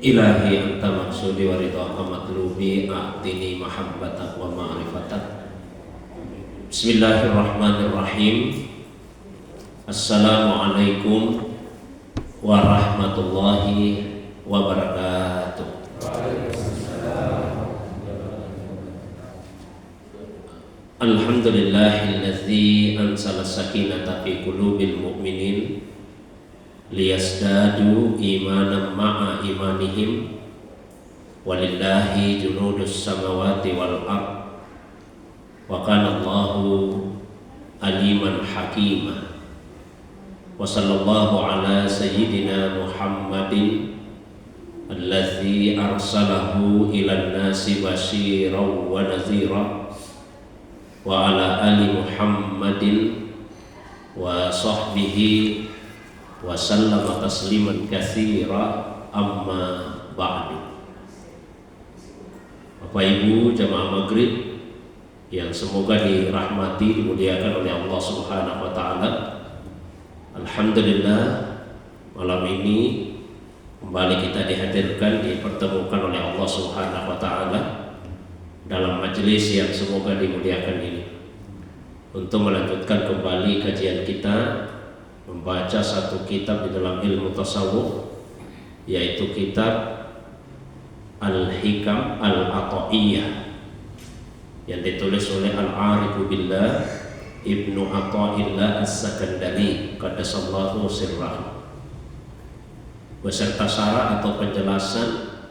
Ilahi anta maksudi wa ridhaka matlubi a'tini mahabbatak wa ma'rifatak. Bismillahirrahmanirrahim. Assalamualaikum warahmatullahi wabarakatuh. Alhamdulillahilladzi anzala sakinata fi qulubil mu'minin liyazdadu imanan ma'a imanihim walillahi junudus samawati wal ard wa kana Allahu aliman hakima. Wa sallallahu ala sayyidina Muhammadin allazi arsalahu ilan nasi basyiran wa nadhira wa ala ali Muhammadin wa sahbihi wa sallama tasliman katsira, amma ba'du. Bapak Ibu jamaah maghrib yang semoga dirahmati, dimuliakan oleh Allah Subhanahu wa taala. Alhamdulillah, malam ini kembali kita dihadirkan, dipertemukan oleh Allah Subhanahu wa taala dalam majelis yang semoga dimuliakan ini untuk melanjutkan kembali kajian kita, membaca satu kitab di dalam ilmu tasawuf, yaitu kitab Al-Hikam Al-Ata'iyah yang ditulis oleh Al-Arifu Billah Ibnu Atha'illah As-Sakandari qaddasallahu sirrah, beserta syarah atau penjelasan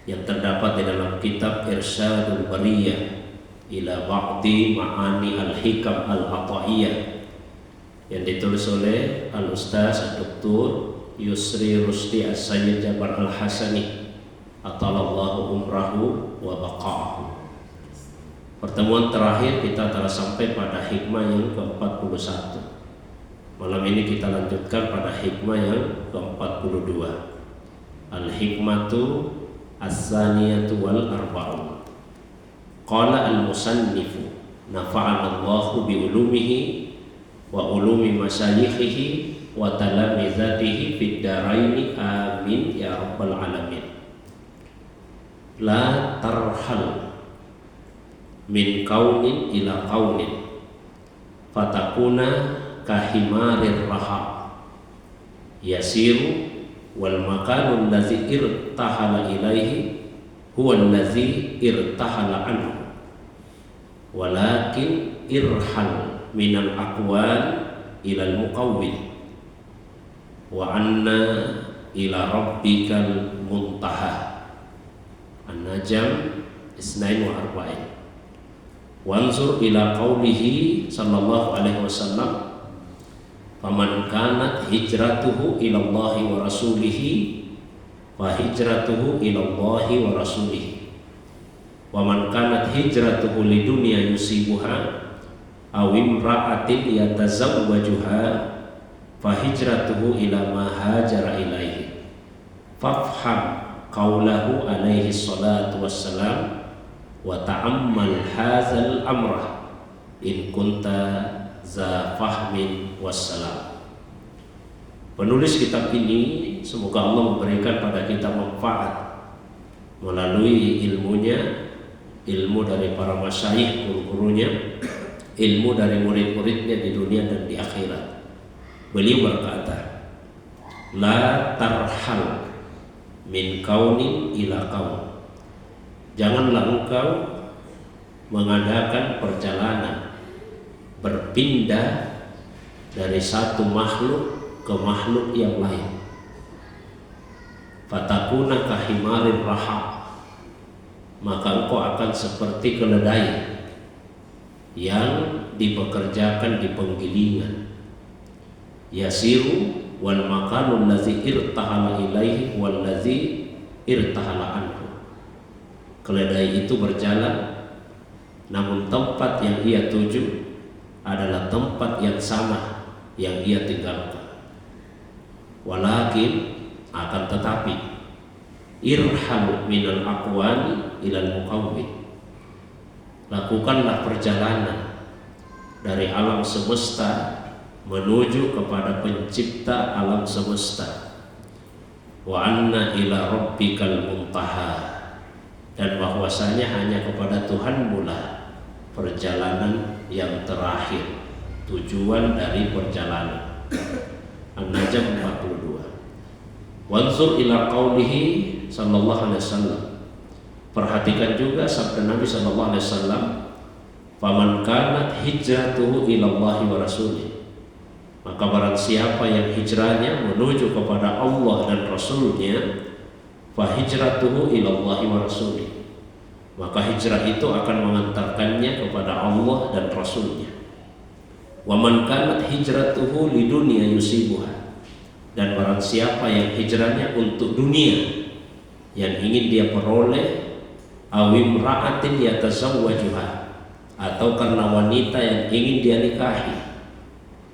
yang terdapat di dalam kitab Irsyadul Bariyah ila ba'di ma'ani Al-Hikam Al-Ata'iyah yang ditulis oleh Al-Ustaz Dr. Yusri Rusdi As-Sayyid Jabar Al-Hasani atalallahu umrahu wa baqa'ahu. Pertemuan terakhir kita telah sampai pada hikmah yang ke-41. Malam ini kita lanjutkan pada hikmah yang ke-42. Al-hikmatu as-saniyatu wal arba'un. Qala al-musannifu nafa'ana Allahu bi ulumihi wa ulumi masyayikhihi wa talamizatihi fid daraini amin ya rabbal alamin. La tarhal min kaunin ila kaunin fatakuna kahimarir raha yasiru wal makanul ladzi irtahala ilaihi huwa allazi irtahala anhu walakin irhal minal aqwal ilal muqawwil wa anna ila rabbikal muntaha. An-Najm 42. Wanzur ila qawlihi sallallahu alaihi wasallam faman kanat hijratuhu ila Allahi wa rasulihi fa hijratuhu ila Allahi wa rasulihi wa man kanat hijratuhu lidunya yusibuha aw imra'atin yatazawwajuha fa hijratuhu ila ma hajara ilaihi fafham qaulahu alaihi salatu wassalam wa ta'ammal hadzal amra in kunta za fahmin wassalam. Penulis kitab ini semoga Allah memberikan pada kita manfaat melalui ilmunya, ilmu dari para masyayikh, guru-gurunya, ilmu dari murid-muridnya di dunia dan di akhirat. Beliau berkata, la tarhal min kaunin ila kaun. Janganlah engkau mengadakan perjalanan berpindah dari satu makhluk ke makhluk yang lain. Fatakuna kahimarir raha, maka engkau akan seperti keledai yang dipekerjakan di penggilingan. Yasiru wal makanul ladzi irtahala ilaihi wal ladzi irtahala anhu. Keledai itu berjalan, namun tempat yang ia tuju adalah tempat yang sama yang ia tinggalkan. Walakin, akan tetapi, irhal minal aqwani ilal muqawwid. Lakukanlah perjalanan dari alam semesta menuju kepada pencipta alam semesta. wa anna ila rabbikal muntaha, dan bahwasanya hanya kepada Tuhanmu lah perjalanan yang terakhir, tujuan dari perjalanan. An-Najm 42. Wanzur ila qaulihi sallallahu alaihi wasallam, perhatikan juga sabda Nabi sallallahu alaihi wasallam, faman kanat hijratuhu ila Allah wa rasulih, maka barang siapa yang hijrahnya menuju kepada Allah dan Rasulnya, fa hijratuhu ila Allah wa rasulih, maka hijrah itu akan mengantarkannya kepada Allah dan Rasulnya. Wa man kanat hijratuhu lidunya yusibuha, dan barang siapa yang hijrahnya untuk dunia yang ingin dia peroleh, awim ra'atin yatazawwajuha, atau karena wanita yang ingin dia nikahi,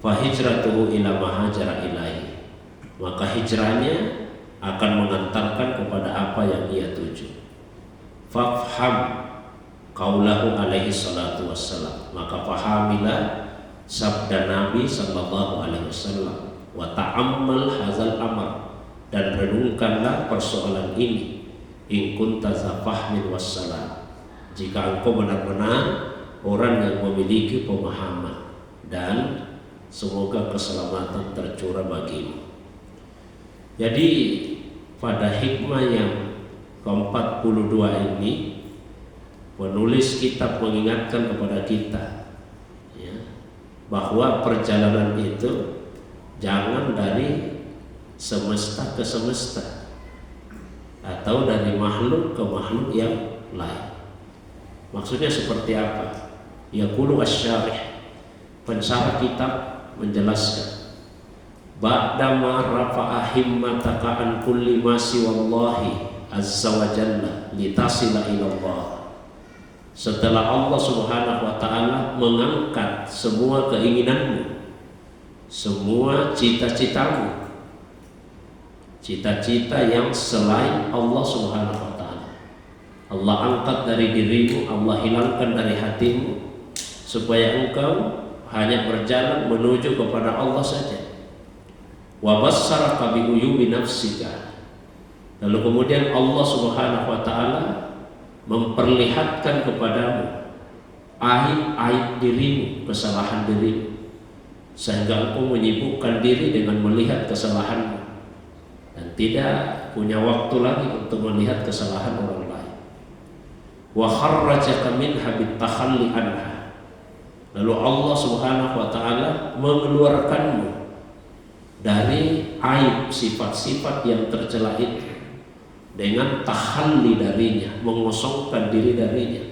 fa hijratuhu ila ma hajara ilaihi, maka hijrahnya akan mengantarkan kepada apa yang ia tuju. Fafham qaulahu alaihi salatu wassalam, maka pahamilah sabda Nabi sallallahu alaihi wasallam, wa ta'ammal hazal amr, dan renungkanlah persoalan ini, in kunta za fahmin wassalam, jika engkau benar-benar orang yang memiliki pemahaman, dan semoga keselamatan tercurah bagimu. Jadi pada hikmah yang ke-42 ini, penulis kitab mengingatkan kepada kita ya, bahwa perjalanan itu jangan dari semesta ke semesta atau dari makhluk ke makhluk yang lain. Maksudnya seperti apa? Yaqulu asy-syarih, pensyarah kitab menjelaskan, ba'dama rafa'a himmataka an kulli ma siwallahi azza wa jalla litasila ila Allah, setelah Allah subhanahu wa ta'ala mengangkat semua keinginanmu, semua cita-citamu, cita-cita yang selain Allah subhanahu wa ta'ala, Allah angkat dari dirimu, Allah hilangkan dari hatimu, supaya engkau hanya berjalan menuju kepada Allah saja. Wa bassaraka bi uyubi nafsika, lalu kemudian Allah subhanahu wa ta'ala memperlihatkan kepadamu aib-aib dirimu, kesalahan dirimu, sehingga engkau menyibukkan diri dengan melihat kesalahanmu dan tidak punya waktu lagi untuk melihat kesalahan orang lain. Wa kharrajaka minha bitakhalli anha, lalu Allah subhanahu wa ta'ala mengeluarkanmu dari aib sifat-sifat yang tercela itu dengan tahalli darinya, mengosongkan diri darinya.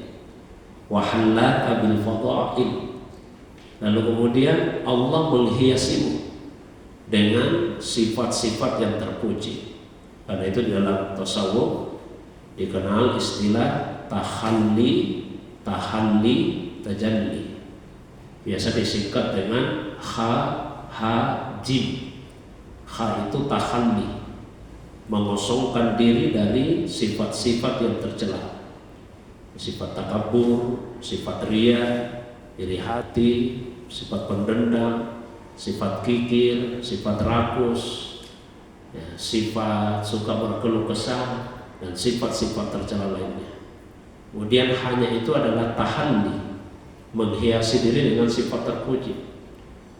Wa halaka bil fada'il, lalu kemudian Allah menghiasimu dengan sifat-sifat yang terpuji. Karena itu di dalam tasawuf dikenal istilah tahalli, tajalli, biasa disingkat dengan jim. Kha itu tahalli, mengosongkan diri dari sifat-sifat yang tercela, sifat takabur, sifat riya, iri hati, sifat pendendam, sifat kikir, sifat rakus ya, sifat suka berkeluh kesah, dan sifat-sifat tercela lainnya. Kemudian hanya itu adalah tahalli, menghiasi diri dengan sifat terpuji,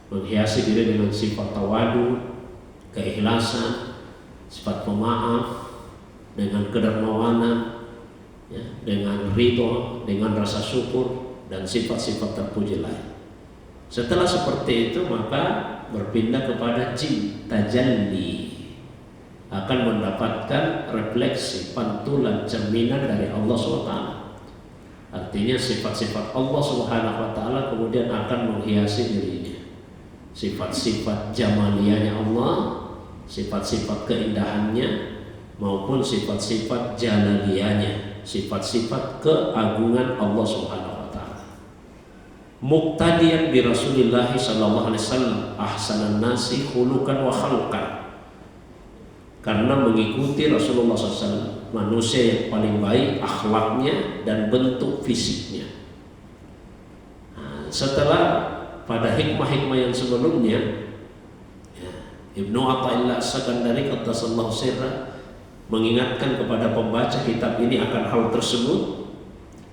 menghiasi diri dengan sifat tawadu, keikhlasan, sifat pemaaf, dengan kedermawanan ya, dengan ridho, dengan rasa syukur, dan sifat-sifat terpuji lain. Setelah seperti itu, maka berpindah kepada jim, tajalli, akan mendapatkan refleksi, pantulan, cerminan dari Allah SWT. Artinya sifat-sifat Allah Subhanahu wa ta'ala kemudian akan menghiasi dirinya, sifat-sifat jamaliyahnya Allah, sifat-sifat keindahannya, maupun sifat-sifat jalaliyahnya, sifat-sifat keagungan Allah Subhanahu wa ta'ala. Muqtadiyan bi Rasulillah sallallahu alaihi wasallam ahsanan nasi khuluqan wa khalqan, karena mengikuti Rasulullah SAW, manusia yang paling baik akhlaknya dan bentuk fisiknya. Nah, setelah pada hikmah-hikmah yang sebelumnya ya, Ibnu Athaillah As-Sakandari qaddasallahu sirra mengingatkan kepada pembaca kitab ini akan hal tersebut.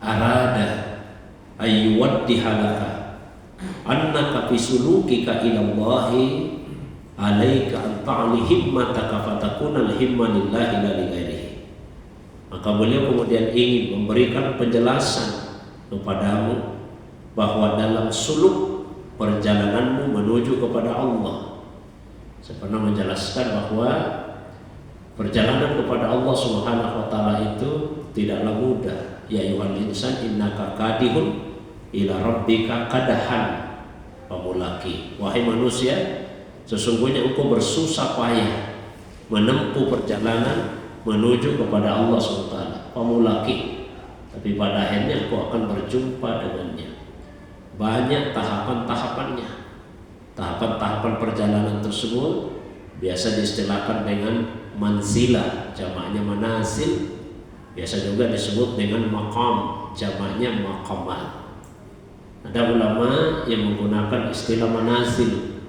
Arada ayyuwaddihalaka annaka fi sulukika ilallahi alaika an ta'li himmataka fatakuna al-himma lillahi la li ghairihi. Maka beliau kemudian ingin memberikan penjelasan kepadamu bahwa dalam suluk perjalananmu menuju kepada Allah. Saya pernah menjelaskan bahwa perjalanan kepada Allah Subhanahu wa taala itu tidaklah mudah. Ya ayyuhal insan innaka kadihun ila rabbika kadahan pamulaki. Wahai manusia, sesungguhnya engkau bersusah payah menempuh perjalanan menuju kepada Allah SWT. Pamulaki, tapi pada akhirnya engkau akan berjumpa dengannya. Banyak tahapan-tahapannya. Tahapan-tahapan perjalanan tersebut biasa diistilahkan dengan manzilah, jamaknya manazil. Biasa juga disebut dengan maqam, jamaknya maqamat. Ada ulama yang menggunakan istilah manazil,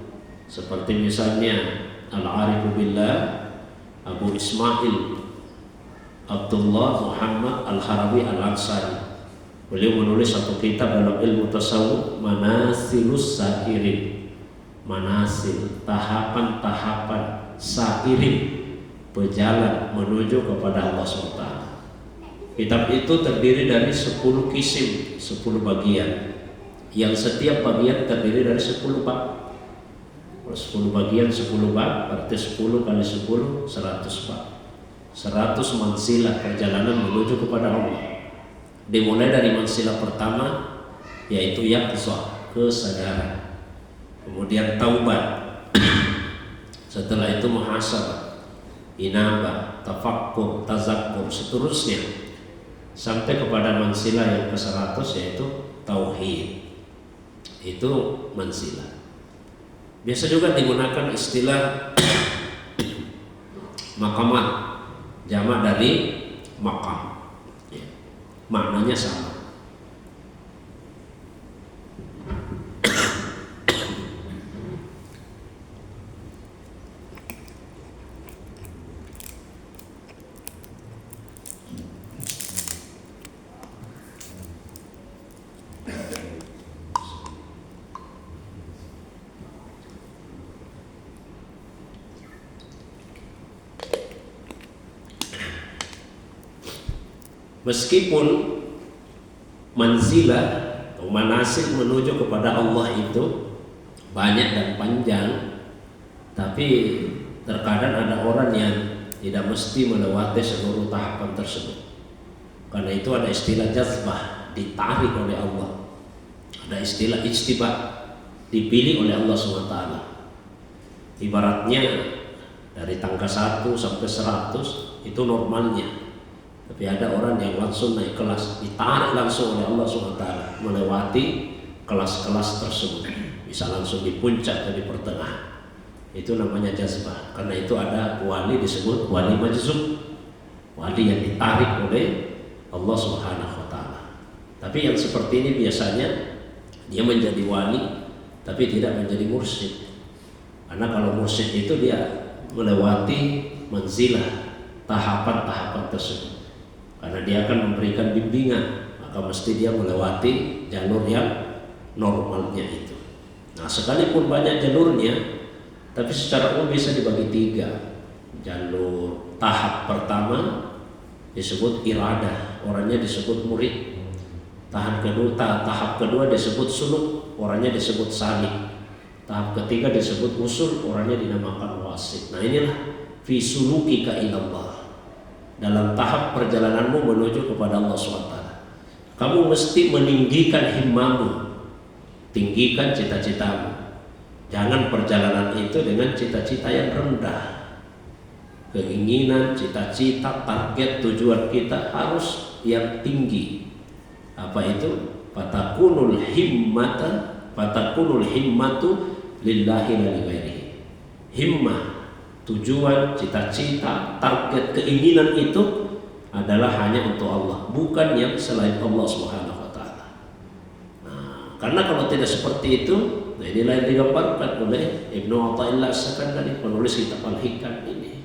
seperti misalnya Al-Arifu Billah Abu Ismail Abdullah Muhammad Al-Harawi Al-Ansari. Beliau menulis satu kitab dalam ilmu tasawuf, Manazilus Sa'irin. Manazil, tahapan-tahapan sa'irin, berjalan menuju kepada Allah SWT. Kitab itu terdiri dari 10 kisim, 10 bagian, yang setiap bagian terdiri dari 10 bab. 10 bagian 10 bab, berarti 10 kali 10 100 bab. 100 mansilah perjalanan menuju kepada Allah. Dimulai dari mansilah pertama, yaitu yaqzah, kesadaran. Kemudian taubat. Setelah itu muhasabah, inabah, tafakkur, tazakkur, seterusnya sampai kepada mansilah yang ke-100, yaitu tauhid. Itu mansilah. Biasa juga digunakan istilah maqamat, jamak dari maqam. Ya, maknanya sama. Meskipun manzilah atau manasik menuju kepada Allah itu banyak dan panjang, tapi terkadang ada orang yang tidak mesti melewati seluruh tahapan tersebut. Karena itu ada istilah jazbah, ditarik oleh Allah. Ada istilah ijtibah, dipilih oleh Allah SWT. Ibaratnya dari tangga 1 sampai 100 itu normalnya. Tapi ada orang yang langsung naik kelas, ditarik langsung oleh Allah SWT melewati kelas-kelas tersebut, bisa langsung di puncak atau di pertengahan. Itu namanya jazbah. Karena itu ada wali disebut wali majzub, wali yang ditarik oleh Allah SWT. Tapi yang seperti ini biasanya dia menjadi wali tapi tidak menjadi mursyid. Karena kalau mursyid itu dia melewati manzilah, tahapan-tahapan tersebut. Karena dia akan memberikan bimbingan, maka mesti dia melewati jalur yang normalnya itu. Nah, sekalipun banyak jalurnya, tapi secara umum bisa dibagi 3. Jalur tahap pertama disebut iradah, orangnya disebut murid. Tahap kedua disebut suluk, orangnya disebut salik. Tahap ketiga disebut usul, orangnya dinamakan wasit. Nah, inilah fi sulukika ilallah. Dalam tahap perjalananmu menuju kepada Allah SWT, kamu mesti meninggikan himmamu, tinggikan cita-citamu. Jangan perjalanan itu dengan cita-cita yang rendah. Keinginan, cita-cita, target, tujuan kita harus yang tinggi. Apa itu? Fatakunul himmatu lillahi la li ghairihi. Himmah, tujuan, cita-cita, target, keinginan itu adalah hanya untuk Allah, bukan yang selain Allah Subhanahu wa taala. Nah, karena kalau tidak seperti itu, Nah, inilah yang digambarkan oleh Ibnu Athaillah As-Sakandari, penulis kitab Al-Hikam ini.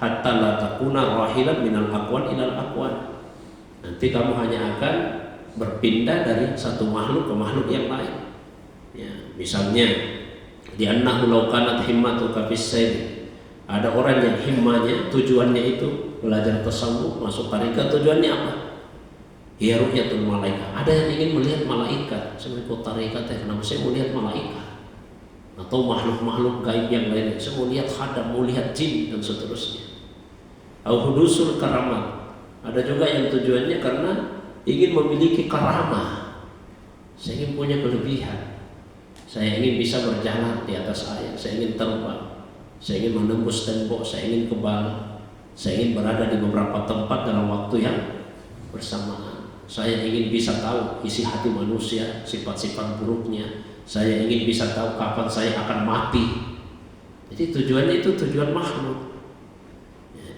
Hatta la takuna rahilan minal aqwan ilal aqwan. Nanti kamu hanya akan berpindah dari satu makhluk ke makhluk yang lain. Ya, misalnya di annahu law kanat himmatuka fis-sayr. Ada orang yang himmanya, tujuannya itu belajar tasawuf, masuk tarekat, tujuannya apa? Ya ru'yatul malaikat. Ada yang ingin melihat malaikat. Saya mau ikut tarekat, kenapa saya mau lihat malaikat? Atau makhluk-makhluk gaib yang lain. Saya mau lihat khadam, mau lihat jin dan seterusnya. Au hudusul karamat. Ada juga yang tujuannya karena ingin memiliki karamah. Saya ingin punya kelebihan. Saya ingin bisa berjalan di atas air. Saya ingin terbang. Saya ingin menembus tembok. Saya ingin kebal. Saya ingin berada di beberapa tempat dalam waktu yang bersamaan. Saya ingin bisa tahu isi hati manusia, sifat-sifat buruknya. Saya ingin bisa tahu kapan saya akan mati. Jadi tujuannya itu tujuan makhluk.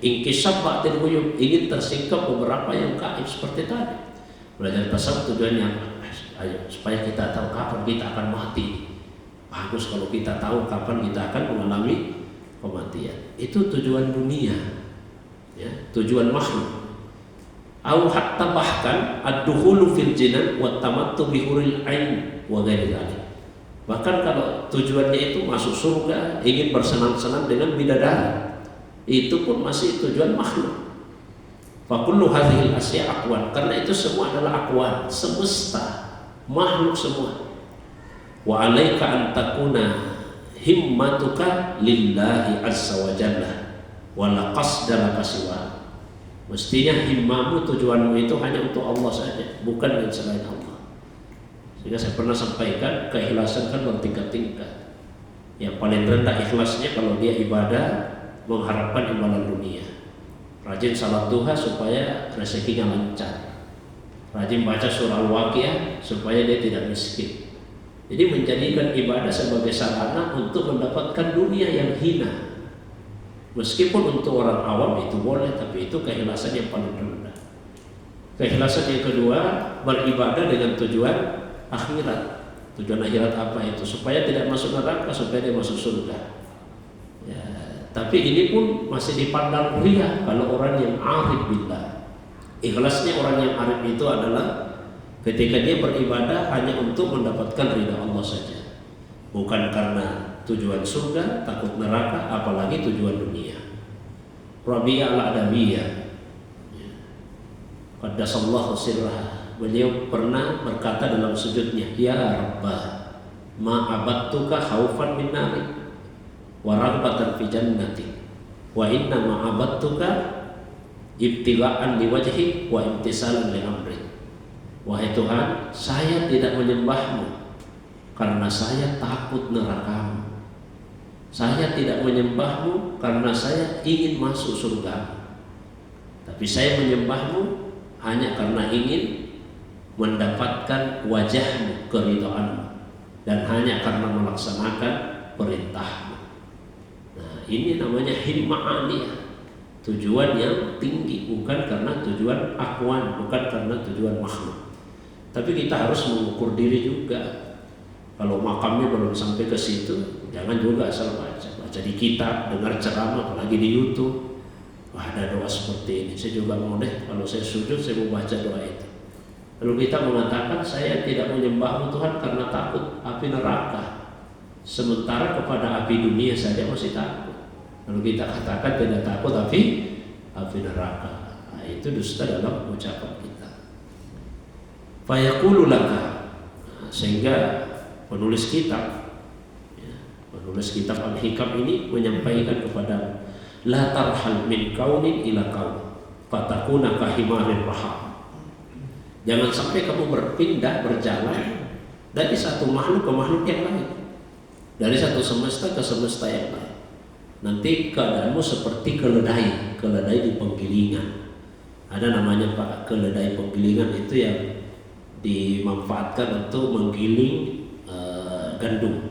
Inkisab ba'dil ghuyub, ingin tersingkap beberapa yang gaib seperti tadi. Belajar tasawuf tujuannya apa? Ayo, supaya kita tahu kapan kita akan mati. Bagus kalau kita tahu kapan kita akan mengalami kematian. Itu tujuan dunia, ya, tujuan makhluk. Au hatta bahkan ad-dukhulu fil jinan wa tamattu bi huril ain wa ghairi dzalik. Bahkan kalau tujuannya itu masuk surga, ingin bersenang-senang dengan bidadari, itu pun masih tujuan makhluk. Fa kullu hadhil asya aqwan, karena itu semua adalah aqwan, semesta, makhluk semua. Wa alaika an takuna himmatuka lillahi azza wa jalla wa la qasda laka siwa. Mestinya himmamu, tujuanmu itu hanya untuk Allah saja, bukan yang selain Allah. Sehingga saya pernah sampaikan, keikhlasan kan bertingkat-tingkat. Yang paling rendah ikhlasnya kalau dia ibadah mengharapkan imbalan dunia. Rajin salat duha supaya rezekinya lancar. Rajin baca surah Al-Waqiah supaya dia tidak miskin. Jadi menjadikan ibadah sebagai sarana untuk mendapatkan dunia yang hina. Meskipun untuk orang awam itu boleh, tapi itu keikhlasan yang paling rendah. Keikhlasan yang kedua, beribadah dengan tujuan akhirat. Tujuan akhirat apa itu? Supaya tidak masuk neraka, supaya dia masuk surga. Ya, tapi ini pun masih dipandang riya kalau orang yang arif billah. Ikhlasnya orang yang arif itu adalah ketika dia beribadah hanya untuk mendapatkan ridha Allah saja, bukan karena tujuan surga, takut neraka, apalagi tujuan dunia. Rabi'ah al-Adawiyah, qaddasallahu sirrah, beliau pernah berkata dalam sujudnya, ya Rabbah, ma'abadtuka khaufan min nari wa raghbatan fi jannati wa inna ma'abadtuka ibtigha'an liwajhi wa imtisalan li amri. Wahai Tuhan, saya tidak menyembahmu karena saya takut nerakamu. Saya tidak menyembahmu karena saya ingin masuk surga. Tapi saya menyembahmu hanya karena ingin mendapatkan wajahmu, keridhaanmu, dan hanya karena melaksanakan perintahmu. Nah, ini namanya himmah aliyah. Tujuan yang tinggi, bukan karena tujuan akhwan, bukan karena tujuan makhluk. Tapi kita harus mengukur diri juga. Kalau makamnya belum sampai ke situ, jangan juga asal baca di kitab, dengar ceramah, apalagi di YouTube. Wah, ada doa seperti ini. Saya juga mau deh, kalau saya sujud saya mau baca doa itu. Lalu kita mengatakan saya tidak menyembahmu Tuhan karena takut api neraka, sementara kepada api dunia saja masih takut. Lalu kita katakan tidak takut api neraka. Nah, itu dusta dalam ucapan kita. Fayaqulu laka, sehingga penulis kitab Al-Hikam ini menyampaikan kepada la tarhal min kaunin ila kaun fatakuna kahimarir raham. Jangan sampai kamu berjalan dari satu makhluk ke makhluk yang lain, dari satu semesta ke semesta yang lain. Nanti keadaanmu seperti keledai di penggilingan. Ada namanya Pak, keledai penggilingan itu yang dimanfaatkan untuk menggiling gandum.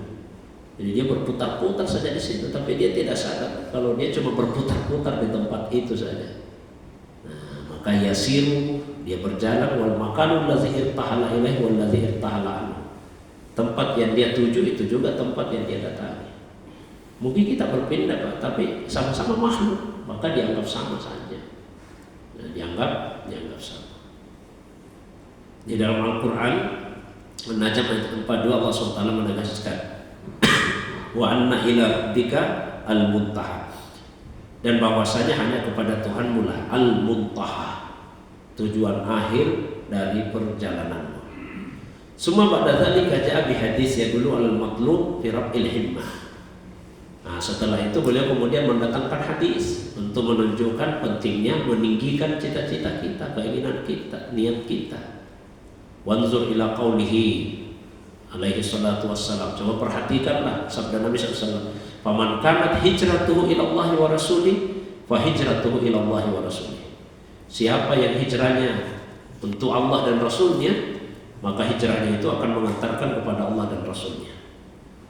Jadi dia berputar-putar saja di situ, tapi dia tidak sadar kalau dia cuma berputar-putar di tempat itu saja. Nah, maka yasiru, dia berjalan, wal makanul ladzi irtahala ilaihi wal ladzi irtahala anhu. Tempat yang dia tuju itu juga tempat yang dia datangi. Mungkin kita berpindah Pak, tapi sama-sama makhluk, maka dianggap sama saja. Nah, dianggap sama. Di dalam Al-Quran An-Najm ayat 42 Allah SWT menegaskan wa anna ila rabbika al-muntaha, dan bahwasanya hanya kepada Tuhanmu lah al-muntaha, tujuan akhir dari perjalananmu. Semua pada dzalika ja'a bi hadis yadullu alal matlub fi raf'il himmah. Nah, setelah itu beliau kemudian mendatangkan hadis untuk menunjukkan pentingnya meninggikan cita-cita kita, keinginan kita, niat kita. Wanzur ila qaulihi alaihi salatu wassalam. Coba perhatikanlah sabda Nabi SAW. Faman kanat hijratuhu ila Allah wa rasulih, fa hijratuhu ila Allah wa rasulih. Siapa yang hijrahnya untuk Allah dan Rasulnya, maka hijrahnya itu akan mengantarkan kepada Allah dan Rasulnya.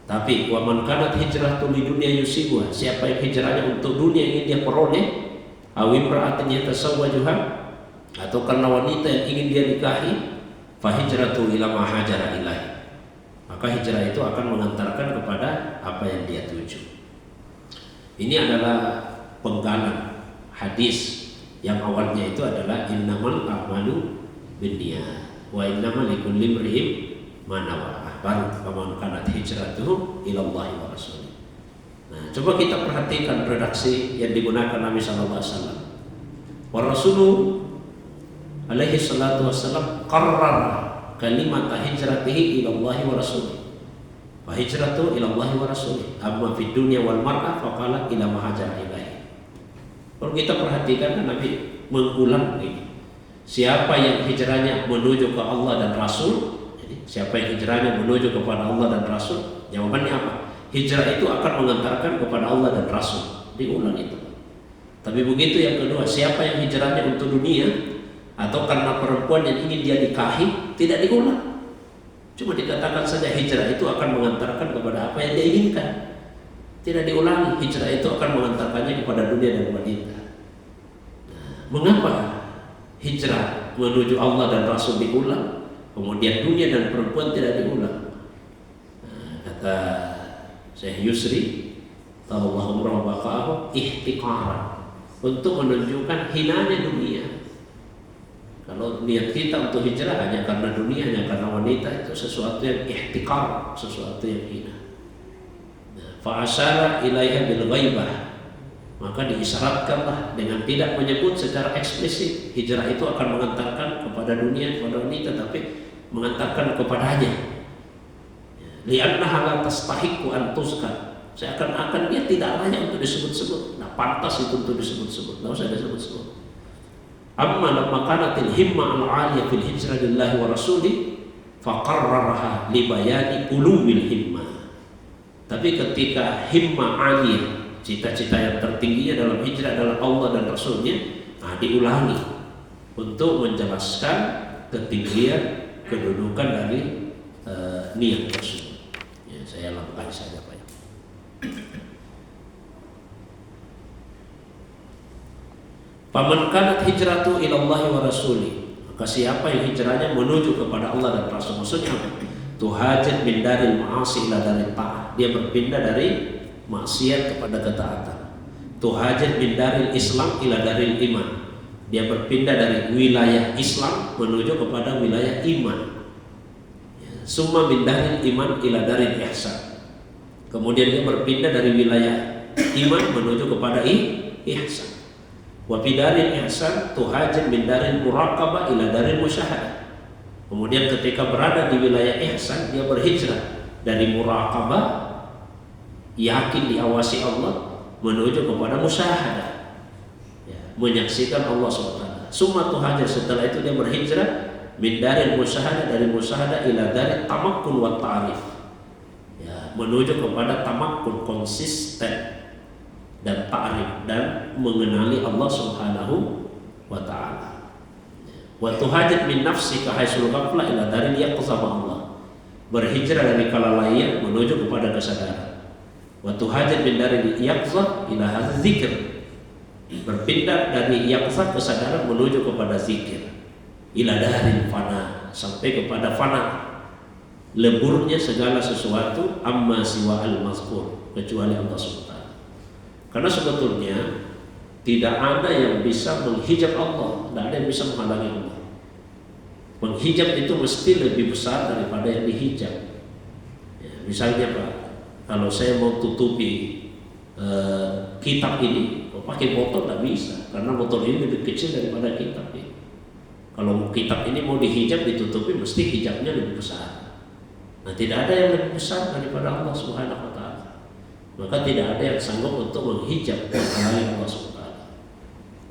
Tapi wa man kanat hijratu li dunya yusibuha, siapa yang hijrahnya untuk dunia yang ingin dia peroleh, aw imra'atin yatasawwajuha, atau karena wanita yang ingin dia nikahi, fa hijratu ila ma hajara ilaihi, maka hijrah itu akan mengantarkan kepada apa yang dia tuju. Ini adalah penggalan hadis yang awalnya itu adalah innamal a'malu binniyat wa innamal likulli imri'in ma nawa. Baru faman kanat hijratuhu ila Allah wa rasulih. Nah, coba kita perhatikan redaksi yang digunakan Nabi sallallahu alaihi wasallam. Wa rasulu alaihi salatu wassalam qarrar kalimat hijratihi ila Allah wa rasulih. Wa hijratu ila Allah wa rasulih. Amma fid dunya wal mar'ah faqala ila ma hajara ilaihi. Kalau kita perhatikan kan Nabi mengulang ini. Siapa yang hijrahnya menuju ke Allah dan Rasul, jadi siapa yang hijrahnya menuju kepada Allah dan Rasul, jawabannya apa? Hijrah itu akan mengantarkan kepada Allah dan Rasul. Diulang itu. Tapi begitu yang kedua, siapa yang hijrahnya untuk dunia atau karena perempuan yang ingin dia nikahi, tidak diulang. Cuma dikatakan saja hijrah itu akan mengantarkan kepada apa yang dia inginkan. Tidak diulangi, hijrah itu akan mengantarkannya kepada dunia dan wanita. Nah, mengapa hijrah menuju Allah dan Rasul diulang, kemudian dunia dan perempuan tidak diulang? Nah, kata Syekh Yusri Allahu rahmatahu ihtiqaran, untuk menunjukkan hinanya dunia. Kalau niat kita untuk hijrah hanya karena dunia, hanya karena wanita, itu sesuatu yang ihtiqar, sesuatu yang hina. Fa asyara ilaiha bil ghaibah, maka diisyaratkanlah dengan tidak menyebut secara eksplisit hijrah itu akan mengantarkan kepada dunia, kepada wanita, tapi mengantarkan kepadanya. Li'annaha la tastahiqu an tuzkar, seakan-akan dia tidak layak untuk disebut-sebut. Nah, pantas itu untuk disebut-sebut, enggak usah disebut-sebut. Amma lamma kanatil himma al-'aliyah fil hijrah lillahi wa rasulih faqarraraha li bayani ulumil himmah. Tapi ketika himmah 'aliyah, cita-cita yang tertingginya dalam hijrah adalah Allah dan Rasulnya, nah diulangi untuk menjelaskan ketinggian kedudukan dari niat tersebut. Ya, saya lakukan saja Pak. Faman kanat hijratu ila Allah wa rasulih, maka siapa yang hijrahnya menuju kepada Allah dan Rasul, maksudnya tuhajat min daril ma'asi ila daril ta'ah, dia berpindah dari maksiat kepada ketaatan. Tuhajat min daril Islam ila daril iman, dia berpindah dari wilayah Islam menuju kepada wilayah iman. Summa min daril iman ila daril ihsan, kemudian dia berpindah dari wilayah iman menuju kepada ihsan. Wa bidaril ihsan tuhajat min daril muraqabah ila daril musyahadah, kemudian ketika berada di wilayah ihsan, dia berhijrah dari muraqabah, yakin diawasi Allah, menuju kepada musyahadah, ya, menyaksikan Allah SWT. Summa tuhajat, setelah itu dia berhijrah min daril musyahadah, dari musyahadah ila daril tamakkun wa ta'rif, ya, menuju kepada tamakkun, konsisten, dan ta'rif, dan mengenali Allah Subhanahu wa ta'ala. Wa tuhajat min nafsika haisul ghaflah ila daril yaqzah Allah, berhijrah dari kelalaian menuju kepada kesadaran. Wa tuhajat min daril yaqzah ila zikr, berpindah dari yaqzah kesadaran menuju kepada zikir. Ila daril fana, sampai kepada fana. leburnya segala sesuatu amma siwa al-mazkur, kecuali Allah SWT. Karena sebetulnya tidak ada yang bisa menghijab Allah, tidak ada yang bisa menghalangi Allah. Menghijab itu mesti lebih besar daripada yang dihijab. Ya, misalnya Pak, kalau saya mau tutupi kitab ini, pakai botol tidak bisa, karena botol ini lebih kecil daripada kitab ini. Kalau kitab ini mau dihijab, ditutupi, mesti hijabnya lebih besar. Nah, tidak ada yang lebih besar daripada Allah Subhanahu wa Ta'ala. Maka tidak ada yang sanggup untuk menghijab Allah Subhanahu wa Ta'ala.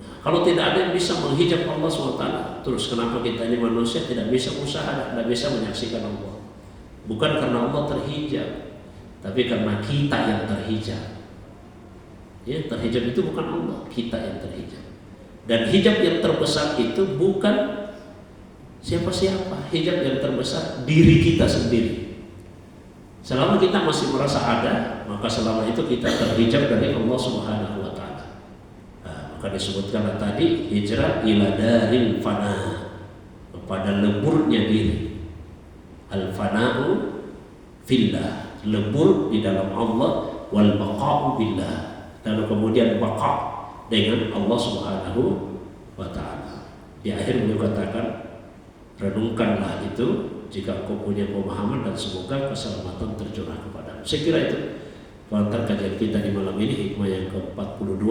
Nah, kalau tidak ada yang bisa menghijab Allah Subhanahu wa Ta'ala, terus kenapa kita ini manusia tidak bisa usaha, tidak bisa menyaksikan Allah? Bukan karena Allah terhijab, tapi karena kita yang terhijab. Ya, terhijab itu bukan Allah, kita yang terhijab. Dan hijab yang terbesar itu bukan siapa-siapa. Hijab yang terbesar diri kita sendiri. Selama kita masih merasa ada, maka selama itu kita terhijab dari Allah Subhanahu wa Ta'ala. Nah, maka disebutkan tadi hijrah ila daril fana, kepada leburnya diri. Al-fana'u fillah, lebur di dalam Allah, wal baqa'u billah. Lalu kemudian baqa dengan Allah Subhanahu wa Ta'ala. Di akhir beliau katakan, renungkanlah itu jika kau punya pemahaman, dan semoga keselamatan tercurah kepadamu. Saya kira itu pengantar kajian kita di malam ini, hikmah yang ke-42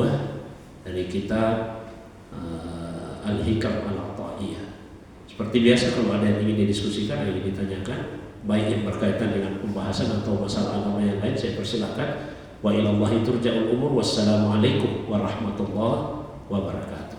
dari kitab Al-Hikam Al-Ata'iyah. Seperti biasa, kalau ada yang ingin didiskusikan, yang ingin ditanyakan, baik yang berkaitan dengan pembahasan atau masalah agama yang lain, saya persilakan. Wa ilallahi turja'ul umur. Wassalamualaikum warahmatullahi wabarakatuh.